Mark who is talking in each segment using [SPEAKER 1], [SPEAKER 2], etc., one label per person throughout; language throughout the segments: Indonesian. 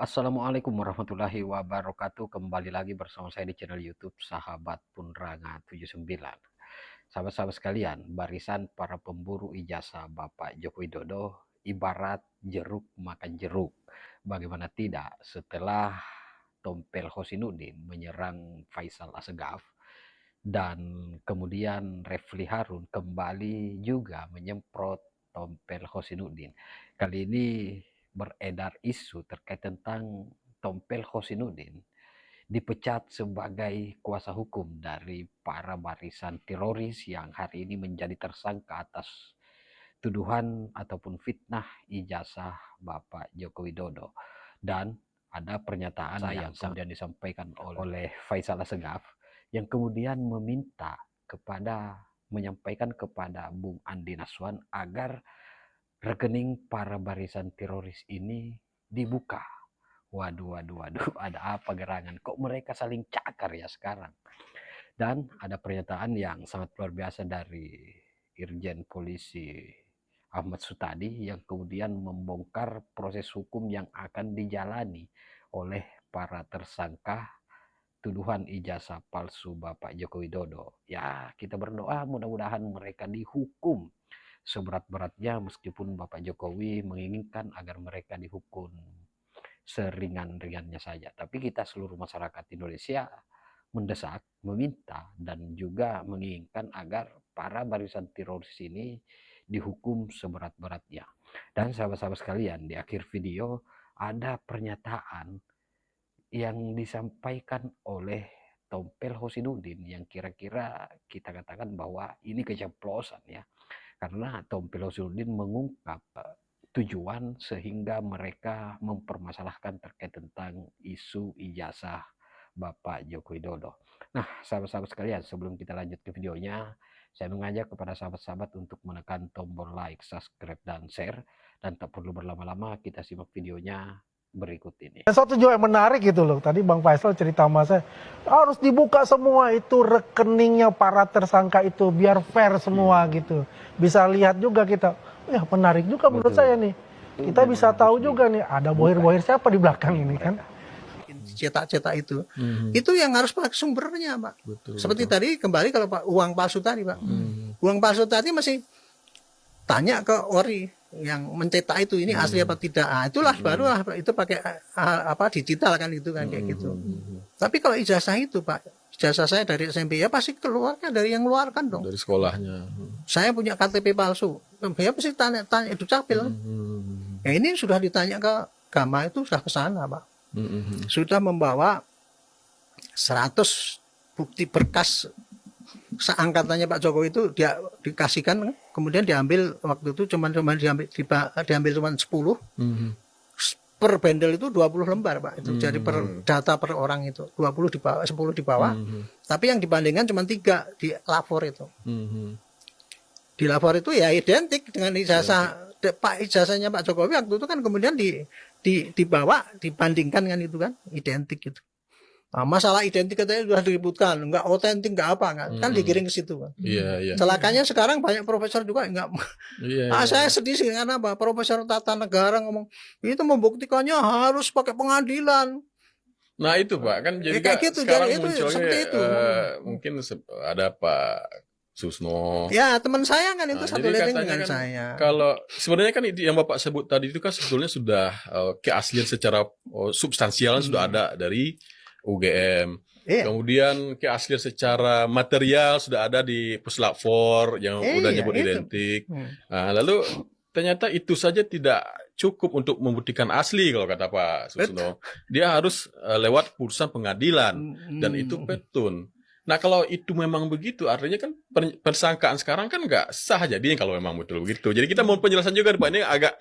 [SPEAKER 1] Assalamualaikum warahmatullahi wabarakatuh. Kembali lagi bersama saya di channel YouTube Sahabat Punranga 79. Sahabat-sahabat sekalian, barisan para pemburu ijazah Bapak Joko Widodo ibarat jeruk makan jeruk. Bagaimana tidak setelah Tompel Hosinuddin menyerang Faisal Assegaf dan kemudian Refli Harun kembali juga menyemprot Tompel Hosinuddin. Kali ini beredar isu terkait tentang Tompel Hosinuddin dipecat sebagai kuasa hukum dari para barisan teroris yang hari ini menjadi tersangka atas tuduhan ataupun fitnah ijazah Bapak Joko Widodo. Dan ada pernyataan yang kemudian disampaikan oleh Faisal Assegaf yang kemudian menyampaikan kepada Bung Andi Naswan agar rekening para barisan teroris ini dibuka. Waduh, ada apa gerangan? Kok mereka saling cakar ya sekarang? Dan ada pernyataan yang sangat luar biasa dari Irjen Polisi Ahmad Sutadi yang kemudian membongkar proses hukum yang akan dijalani oleh para tersangka tuduhan ijazah palsu Bapak Joko Widodo. Ya, kita berdoa mudah-mudahan mereka dihukum seberat-beratnya, meskipun Bapak Jokowi menginginkan agar mereka dihukum seringan-ringannya saja. Tapi kita seluruh masyarakat Indonesia mendesak, meminta, dan juga menginginkan agar para barisan teroris ini dihukum seberat-beratnya. Dan sahabat-sahabat sekalian, di akhir video ada pernyataan yang disampaikan oleh Tompel Hosinuddin yang kira-kira kita katakan bahwa ini keceplosan ya. Karena Tompel Hosinuddin mengungkap tujuan sehingga mereka mempermasalahkan terkait tentang isu ijazah Bapak Joko Widodo. Nah, sahabat-sahabat sekalian, sebelum kita lanjut ke videonya, saya mengajak kepada sahabat-sahabat untuk menekan tombol like, subscribe, dan share. Dan tak perlu berlama-lama, kita simak videonya berikut ini.
[SPEAKER 2] Satu juga yang menarik gitu loh, tadi Bang Faisal cerita sama saya, harus dibuka semua itu rekeningnya para tersangka itu, biar fair semua gitu. Bisa lihat juga kita, ya menarik juga menurut saya nih. Kita bisa tahu juga nih, ada bohir-bohir siapa di belakang ini kan.
[SPEAKER 3] Cetak-cetak itu yang harus pakai sumbernya Pak. Seperti tadi kembali kalau Pak uang palsu tadi Pak, uang palsu tadi masih tanya ke ori yang mencetak itu ini asli apa tidak. Itulah barulah itu pakai digital kan itu kan kayak gitu. Tapi kalau ijazah itu Pak, ijazah saya dari SMP ya pasti keluarnya dari yang ngeluarkan dong.
[SPEAKER 4] Dari sekolahnya.
[SPEAKER 3] Saya punya KTP palsu, ya pasti tanya itu capil. Ya ini sudah ditanya ke Gama itu sudah ke sana Pak. Sudah membawa 100 bukti berkas seangkatannya Pak Jokowi itu dia dikasihkan, kemudian diambil waktu itu cuma diambil cuma 10. Per bendel itu 20 lembar Pak. Itu jadi per data per orang itu 20 di bawah, 10 di bawah. Tapi yang dibandingkan cuma 3 di lapor itu. Di lapor itu ya identik dengan ijazah ijazahnya Pak Jokowi waktu itu kan, kemudian dibawa dibandingkan kan itu kan identik gitu. Nah, masalah identik katanya sudah diributkan, enggak otentik, enggak apa, kan digiring ke situ kan.
[SPEAKER 4] Iya.
[SPEAKER 3] Celakanya sekarang banyak profesor juga enggak. Saya sedih sih karena apa? Profesor tata negara ngomong itu membuktikannya harus pakai pengadilan.
[SPEAKER 4] Nah itu Pak, kan jadi
[SPEAKER 3] kayak gitu,
[SPEAKER 4] sekarang
[SPEAKER 3] jadi itu,
[SPEAKER 4] munculnya
[SPEAKER 3] itu.
[SPEAKER 4] Mungkin ada Pak Susno.
[SPEAKER 3] Ya teman saya kan itu satu level dengan
[SPEAKER 4] kan,
[SPEAKER 3] saya.
[SPEAKER 4] Kalau sebenarnya kan yang Bapak sebut tadi itu kan sebetulnya sudah keaslian secara substansial sudah ada dari UGM. Kemudian keaslian secara material sudah ada di Puslap 4 yang udah nyebut identik. Nah, lalu ternyata itu saja tidak cukup untuk membuktikan asli kalau kata Pak Susno. Dia harus lewat putusan pengadilan dan itu petun. Nah kalau itu memang begitu, artinya kan persangkaan sekarang kan nggak sah jadinya kalau memang betul begitu. Jadi kita mau penjelasan juga Pak, ini agak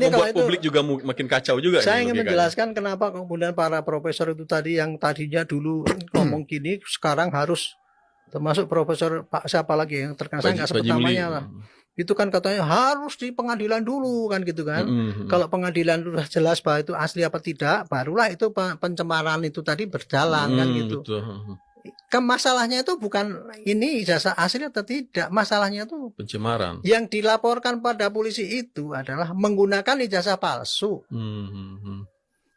[SPEAKER 4] membuat publik juga makin kacau juga.
[SPEAKER 3] Saya ingin menjelaskan kenapa kemudian para profesor itu tadi yang tadinya dulu ngomong gini, sekarang harus, termasuk profesor Pak siapa lagi yang terkenal, saya nggak sebut namanya lah. Itu kan katanya harus di pengadilan dulu kan gitu kan. Kalau pengadilan sudah jelas bahwa itu asli apa tidak, barulah itu pencemaran itu tadi berjalan kan gitu. Masalahnya itu bukan ini ijazah asli atau tidak, masalahnya itu
[SPEAKER 4] pencemaran.
[SPEAKER 3] Yang dilaporkan pada polisi itu adalah menggunakan ijazah palsu.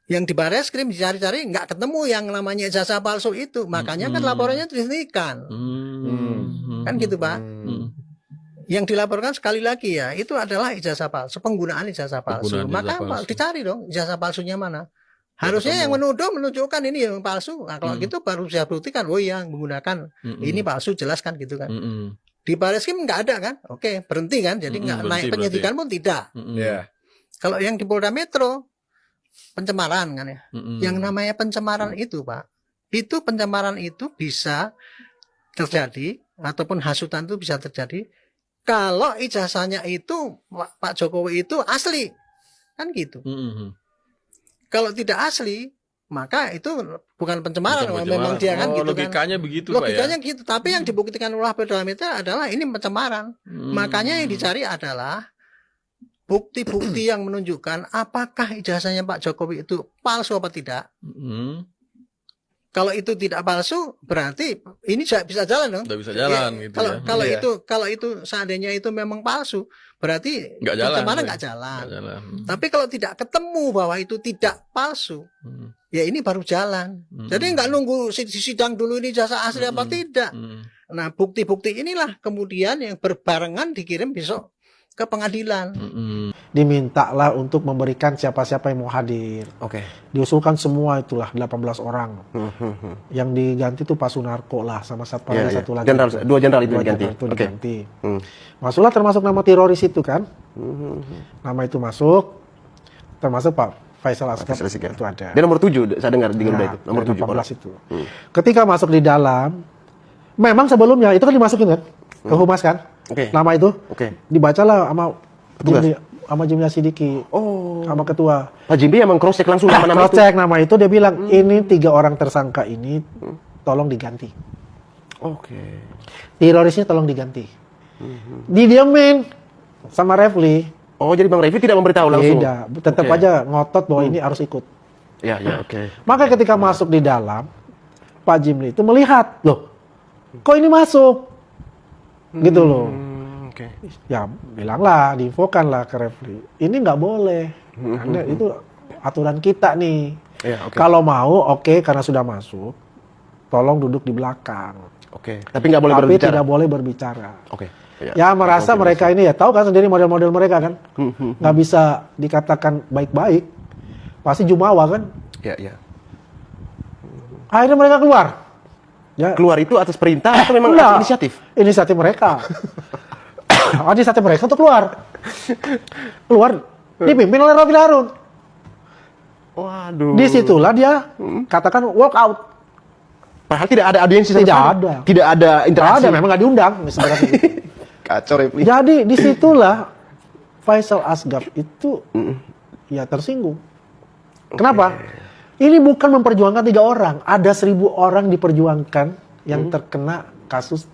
[SPEAKER 3] Yang di Bareskrim dicari-cari nggak ketemu yang namanya ijazah palsu itu. Makanya kan laporannya dihentikan. Kan gitu, Pak. Yang dilaporkan sekali lagi ya, itu adalah ijazah palsu, penggunaan ijazah palsu. Maka dicari dong ijazah palsunya mana. Harusnya yang menuduh menunjukkan ini yang palsu. Nah, kalau gitu baru bisa buktikan, oh yang menggunakan ini palsu, jelaskan gitu kan. Di Bareskrim nggak ada kan? Oke, berhenti kan? Jadi nggak naik penyidikan pun tidak. Kalau yang di Polda Metro pencemaran kan ya. Yang namanya pencemaran itu, Pak, itu pencemaran itu bisa terjadi ataupun hasutan itu bisa terjadi kalau ijazahnya itu Pak Jokowi itu asli, kan gitu. Kalau tidak asli, maka itu bukan pencemaran, memang dia kan gitu
[SPEAKER 4] logikanya
[SPEAKER 3] kan.
[SPEAKER 4] Begitu,
[SPEAKER 3] logikanya
[SPEAKER 4] Pak, ya?
[SPEAKER 3] gitu. Tapi yang dibuktikan oleh Polda Metro adalah ini pencemaran. Makanya yang dicari adalah bukti-bukti yang menunjukkan apakah ijazahnya Pak Jokowi itu palsu apa tidak. Kalau itu tidak palsu, berarti ini bisa jalan dong.
[SPEAKER 4] Tidak bisa jalan
[SPEAKER 3] ya,
[SPEAKER 4] gitu
[SPEAKER 3] kalau itu seandainya itu memang palsu, berarti
[SPEAKER 4] pencemaran
[SPEAKER 3] nggak jalan. Tapi kalau tidak ketemu bahwa itu tidak palsu, ya ini baru jalan. Jadi nggak nunggu sidang dulu ini ijazah asli apa tidak. Nah, bukti-bukti inilah kemudian yang berbarengan dikirim besok ke pengadilan.
[SPEAKER 2] Dimintalah untuk memberikan siapa-siapa yang mau hadir. Diusulkan semua itulah 18 orang. Yang diganti tuh Pak Sunarko lah sama satu lagi.
[SPEAKER 5] Dua jenderal itu diganti.
[SPEAKER 2] Masuklah termasuk nama teroris itu kan. Nama itu masuk. Termasuk Pak Faisal Asgaf itu ada.
[SPEAKER 5] Dia nomor 7 saya dengar di Garuda itu. Nomor 7
[SPEAKER 2] 18 itu. Ketika masuk di dalam, memang sebelumnya itu kan dimasukin kan ke Humas kan. Nama itu dibacalah sama Jimmy Sidiki, sama ketua.
[SPEAKER 5] Pak Jimmy emang cross check langsung nama
[SPEAKER 2] cross check nama itu, dia bilang ini 3 orang tersangka ini tolong diganti. Terorisnya tolong diganti. Didiamin sama Refli.
[SPEAKER 5] Jadi Bang Refli tidak memberitahu langsung.
[SPEAKER 2] Tidak, tetap aja ngotot bahwa ini harus ikut. Maka ketika masuk di dalam, Pak Jimmy itu melihat, loh, kok ini masuk? Gitu loh. Ya bilanglah, diinfokanlah ke Refli. Ini nggak boleh. Karena itu aturan kita nih. Kalau mau, karena sudah masuk, tolong duduk di belakang.
[SPEAKER 5] Tapi nggak boleh berbicara.
[SPEAKER 2] Tidak boleh berbicara. Ya merasa mereka ini ya tahu kan sendiri model-model mereka kan. Nggak bisa dikatakan baik-baik. Pasti jumawa kan. Akhirnya mereka keluar.
[SPEAKER 5] Keluar itu atas perintah atau memang atas inisiatif?
[SPEAKER 2] Inisiatif mereka. Inisiatif mereka untuk keluar. Dipimpin oleh Raffi Harun.
[SPEAKER 5] Waduh.
[SPEAKER 2] Disitulah dia katakan walk out.
[SPEAKER 5] Padahal tidak ada audiensi sama sekali. Tidak ada interaksi.
[SPEAKER 2] Tidak ada, memang nggak diundang.
[SPEAKER 5] Kacau Refli.
[SPEAKER 2] Jadi disitulah Faisal Asgaf itu ya tersinggung. Kenapa? Ini bukan memperjuangkan 3 orang, ada 1000 orang diperjuangkan yang terkena kasus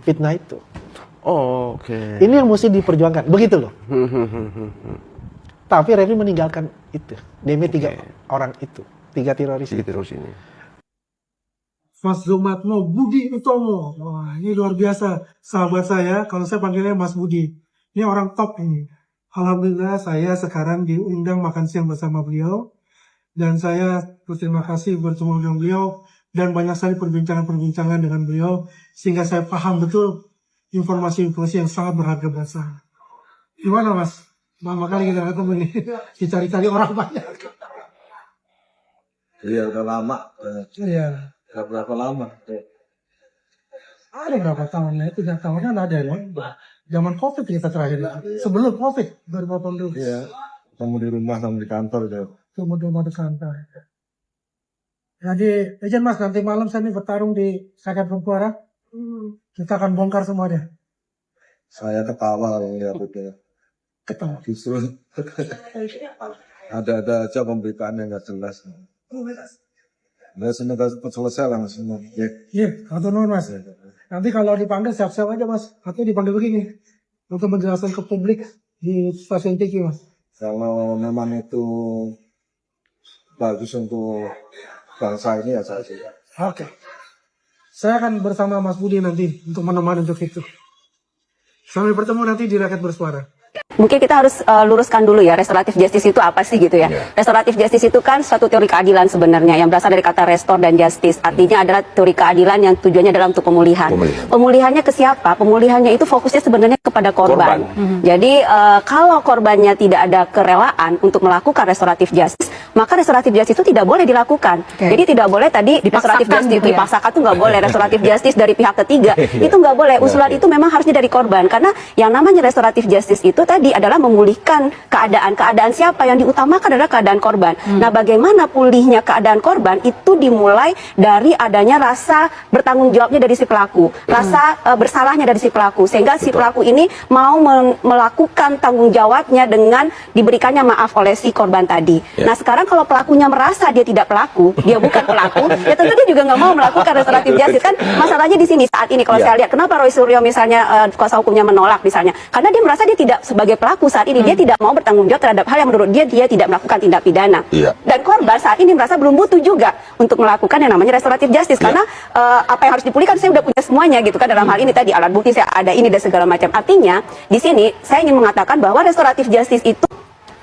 [SPEAKER 2] fitnah itu. Ini yang mesti diperjuangkan, begitu loh. Tapi Refli meninggalkan itu demi 3 orang itu, 3 teroris ini.
[SPEAKER 6] Mas Zumatmo Budi Utomo, wah ini luar biasa sahabat saya. Kalau saya panggilnya Mas Budi, ini orang top ini. Alhamdulillah saya sekarang diundang makan siang bersama beliau. Dan saya berterima kasih bertemu dengan beliau dan banyak sekali perbincangan-perbincangan dengan beliau sehingga saya paham betul informasi-informasi yang sangat berharga buat saya. Gimana Mas? Lama kali kita ketemu ini, dicari-cari orang banyak.
[SPEAKER 7] Iya udah lama.
[SPEAKER 6] Iya.
[SPEAKER 7] Udah berapa lama?
[SPEAKER 6] Ada berapa tahun ya? 3 tahun kan ada ya. Zaman COVID kita terakhir. Sebelum COVID 2018.
[SPEAKER 7] Iya. Ketemu di rumah sama di kantor itu.
[SPEAKER 6] Rumah di kantor. Jadi, izin Mas, nanti malam saya ini bertarung di Sakit Perpuara. Kita akan bongkar semua deh.
[SPEAKER 7] Saya ketawa kalau ngeliat itu.
[SPEAKER 6] Ketawa.
[SPEAKER 7] Justru ada aja pemberitaan yang nggak jelas. Nah, semoga cepat selesai lah Mas.
[SPEAKER 6] Iya, atau nuhun Mas. Nanti kalau dipanggil siap-siap aja Mas. Atau dipanggil begini. Untuk menjelaskan ke publik di stasiun TV Mas.
[SPEAKER 7] Kalau memang itu bagus untuk bangsa ini ya saya sih.
[SPEAKER 6] Oke. Saya akan bersama Mas Budi nanti untuk menemani untuk itu. Sampai bertemu nanti di Rakyat Bersuara.
[SPEAKER 8] mungkin kita harus luruskan dulu ya, restoratif justice itu apa sih gitu ya. Restoratif justice itu kan suatu teori keadilan sebenarnya yang berasal dari kata restore dan justice. Artinya adalah teori keadilan yang tujuannya adalah untuk pemulihan. Pemulihannya ke siapa? Pemulihannya itu fokusnya sebenarnya kepada korban. Jadi kalau korbannya tidak ada kerelaan untuk melakukan restoratif justice, maka restoratif justice itu tidak boleh dilakukan. Jadi tidak boleh tadi restoratif justice
[SPEAKER 9] gitu ya?
[SPEAKER 8] dipaksakan tuh nggak boleh. Restoratif justice dari pihak ketiga itu nggak boleh. Usulan itu memang harusnya dari korban, karena yang namanya restoratif justice itu tadi adalah memulihkan keadaan siapa, yang diutamakan adalah keadaan korban. Nah, bagaimana pulihnya keadaan korban itu dimulai dari adanya rasa bertanggung jawabnya dari si pelaku, rasa bersalahnya dari si pelaku, sehingga si pelaku ini mau melakukan tanggung jawabnya dengan diberikannya maaf oleh si korban tadi. Nah, sekarang kalau pelakunya merasa dia tidak pelaku, dia bukan pelaku, ya tentu dia juga nggak mau melakukan restoratif justice. Kan masalahnya di sini saat ini kalau saya lihat, kenapa Roy Suryo misalnya kuasa hukumnya menolak misalnya, karena dia merasa dia tidak sebagai pelaku saat ini, dia tidak mau bertanggung jawab terhadap hal yang menurut dia tidak melakukan tindak pidana. Dan korban saat ini merasa belum butuh juga untuk melakukan yang namanya restoratif justice, karena apa yang harus dipulihkan saya udah punya semuanya gitu kan, dalam hal ini tadi alat bukti saya ada ini dan segala macam. Artinya di sini saya ingin mengatakan bahwa restoratif justice itu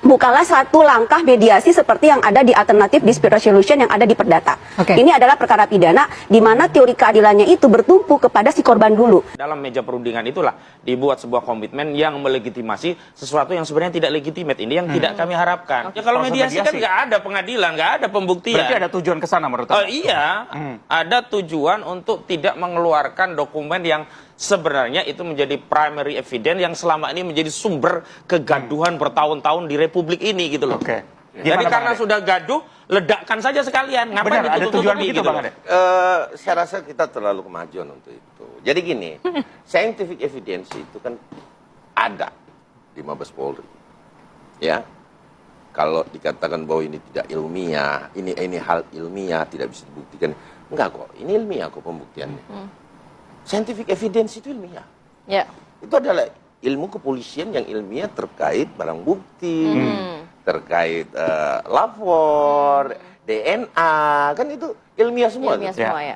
[SPEAKER 8] bukanlah satu langkah mediasi seperti yang ada di alternatif dispute resolution yang ada di Perdata. Ini adalah perkara pidana di mana teori keadilannya itu bertumpu kepada si korban dulu.
[SPEAKER 10] Dalam meja perundingan itulah dibuat sebuah komitmen yang melegitimasi sesuatu yang sebenarnya tidak legitimate. Ini yang tidak kami harapkan. Ya kalau mediasi kan nggak ada pengadilan, nggak ada pembuktian.
[SPEAKER 9] Berarti ada tujuan ke sana menurut Anda?
[SPEAKER 10] Iya, ada tujuan untuk tidak mengeluarkan dokumen yang sebenarnya itu menjadi primary evidence yang selama ini menjadi sumber kegaduhan bertahun-tahun di Republik ini gitu loh. Jadi karena sudah gaduh, ledakkan saja sekalian. Ngapain ditutup-tutupi gitu, Bang Ade?
[SPEAKER 11] Saya rasa kita terlalu kemajuan untuk itu. Jadi gini, scientific evidence itu kan ada di Mabes Polri. Ya. Kalau dikatakan bahwa ini tidak ilmiah, ini hal ilmiah tidak bisa dibuktikan. Enggak kok, ini ilmiah kok pembuktiannya. Scientific evidence itu ilmiah. Itu adalah ilmu kepolisian yang ilmiah terkait barang bukti, terkait lapor, DNA, kan itu ilmiah semua.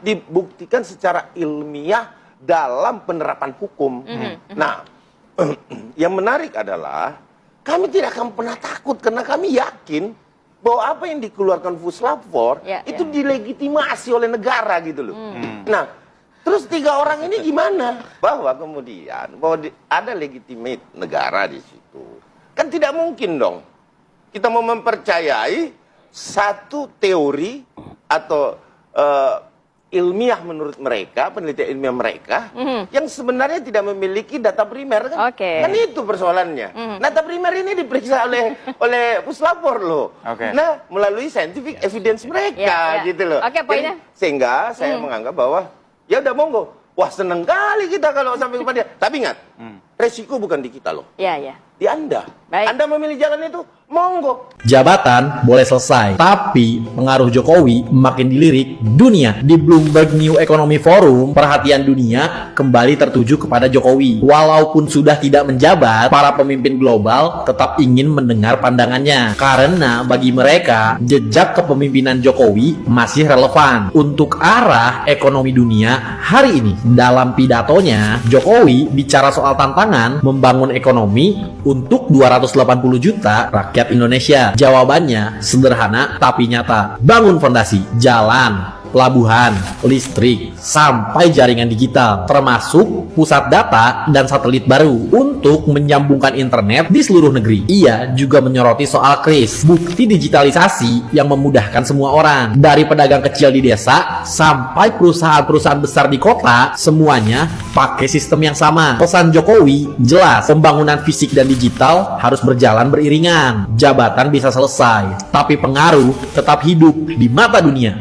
[SPEAKER 11] Dibuktikan secara ilmiah dalam penerapan hukum. Nah, yang menarik adalah kami tidak akan pernah takut karena kami yakin bahwa apa yang dikeluarkan Puslapfor itu dilegitimasi oleh negara gitu loh. Nah, terus 3 orang ini gimana? Bahwa kemudian ada legitimate negara di situ. Kan tidak mungkin dong kita mau mempercayai satu teori atau ilmiah menurut mereka, penelitian ilmiah mereka yang sebenarnya tidak memiliki data primer kan? Kan itu persoalannya. Data primer ini diperiksa oleh Puslapfor loh. Nah, melalui scientific evidence mereka gitu loh. Sehingga saya menganggap bahwa ya udah monggo. Wah, seneng kali kita kalau sampai kepada dia. Tapi ingat, resiko bukan di kita loh. Di Anda. Anda memilih jalan itu, monggo.
[SPEAKER 12] Jabatan boleh selesai, tapi pengaruh Jokowi makin dilirik dunia. Di Bloomberg New Economy Forum, perhatian dunia kembali tertuju kepada Jokowi. Walaupun sudah tidak menjabat, para pemimpin global tetap ingin mendengar pandangannya. Karena bagi mereka, jejak kepemimpinan Jokowi masih relevan untuk arah ekonomi dunia hari ini. Dalam pidatonya, Jokowi bicara soal tantangan membangun ekonomi untuk 280 juta rakyat Indonesia. Jawabannya sederhana tapi nyata. Bangun fondasi, jalan, pelabuhan, listrik, sampai jaringan digital, termasuk pusat data dan satelit baru untuk menyambungkan internet di seluruh negeri. Ia juga menyoroti soal KRIS, bukti digitalisasi yang memudahkan semua orang. Dari pedagang kecil di desa sampai perusahaan-perusahaan besar di kota, semuanya pakai sistem yang sama. Pesan Jokowi jelas, pembangunan fisik dan digital harus berjalan beriringan. Jabatan bisa selesai, tapi pengaruh tetap hidup di mata dunia.